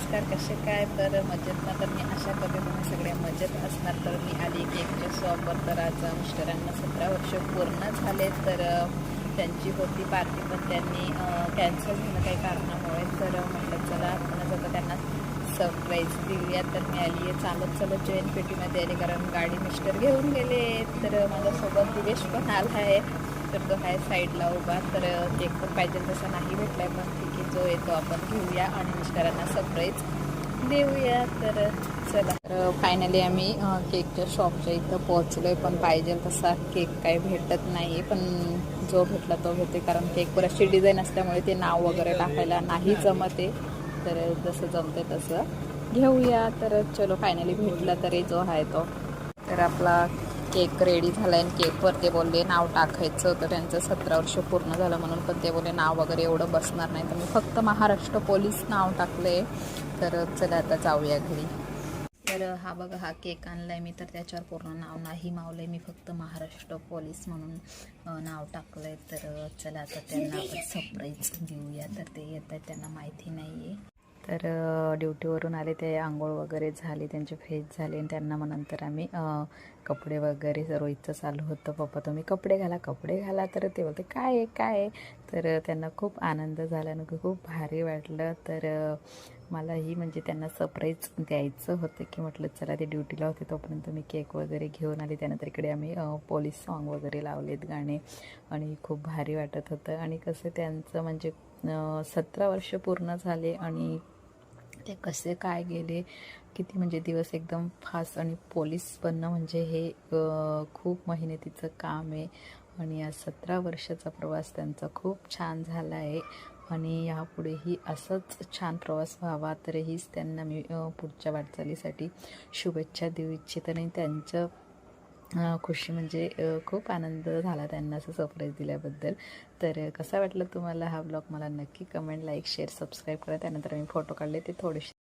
नमस्कार, कसे काय? तर मजेत ना? तर मी आशा करते तुम्ही सगळे मजेत असणार. तर मी आली केकच्या शॉपवर. तर आज मिस्टरांना 17 वर्ष पूर्ण झाले. तर त्यांची होती पार्टी, पण त्यांनी कॅन्सल झालं काही कारणामुळे. तर म्हटलं चला आपण आता त्यांना सरप्राईज देऊया. तर मी आली आहे चालत जैन पेटीमध्ये आली, कारण गाडी मिस्टर घेऊन गेले. तर माझ्यासोबत दिवेश पण आला आहे. तर तो आहे साईडला उभा. तर केक पण पाहिजे तसा नाही भेटलाय, पण ठीक आहे, जो येतो आपण घेऊया आणि मिस्टरांना सरप्राईज देऊया. तर चला, तर फायनली आम्ही केकच्या शॉपच्या इथं पोहोचलोय, पण पाहिजे तसा केक काही भेटत नाही. पण जो भेटला तो भेटते, कारण केकवर अशी डिझाईन असल्यामुळे ते नाव वगैरे टाकायला नाही जमते. तर जसं जमते तसं घेऊया. तर चलो, फायनली भेटला तरी जो आहे तो. तर आपला केक रेडी झाला आहे. केकवर ते बोलले नाव टाकायचं होतं, त्यांचं 17 वर्ष पूर्ण झालं म्हणून. पण ते बोलले नाव वगैरे एवढं बसणार नाही, तर मी फक्त महाराष्ट्र पोलीस नाव टाकले. तर चला आता जाऊया घरी. तर हा बघा, हा केक आणलाय मी. तर त्याच्यावर पूर्ण नाव नाही मावलंय, मी फक्त महाराष्ट्र पोलीस म्हणून नाव टाकलंय. तर चला आता त्यांना आपण सरप्राईज देऊया. तर ते येत आहेत, त्यांना माहिती नाही आहे. तर ड्युटीवरून आले, ते आंघोळ वगैरे झाली, त्यांचे फ्रेश झाले. आणि त्यांना मग नंतर आम्ही कपडे वगैरे रोहितचं चालू होतं, पप्पा तुम्ही कपडे घाला कपडे घाला. तर ते बोलते काय आहे काय आहे. तर त्यांना खूप आनंद झाला आणि खूप भारी वाटलं. तर मलाही म्हणजे त्यांना सरप्राईज द्यायचं होतं, की म्हटलं चला ते ड्युटीला होते तोपर्यंत मी केक वगैरे घेऊन आले. त्यानंतर इकडे आम्ही पोलीस सॉन्ग वगैरे लावलेत गाणे, आणि खूप भारी वाटत होतं. आणि कसं त्यांचं म्हणजे 17 वर्ष पूर्ण झाले, आणि ते कसे काय गेले, किती म्हणजे दिवस एकदम फास्ट. आणि पोलीस बनणं म्हणजे हे खूप मेहनतीचं काम आहे. आणि आज 17 वर्षाचा प्रवास त्यांचा खूप छान झाला आहे. आणि यापुढेही असंच छान प्रवास व्हावा. तर हीच त्यांना मी पुढच्या वाटचालीसाठी शुभेच्छा देऊ इच्छिते. आणि त्यांचं खुशी म्हणजे खूप आनंद झाला त्यांना असं सरप्राईज दिल्याबद्दल. तर कसा वाटलं तुम्हाला हा ब्लॉग, मला नक्की कमेंट, लाईक, शेअर, सबस्क्राईब करा. त्यानंतर मी फोटो काढले ते थोडेसे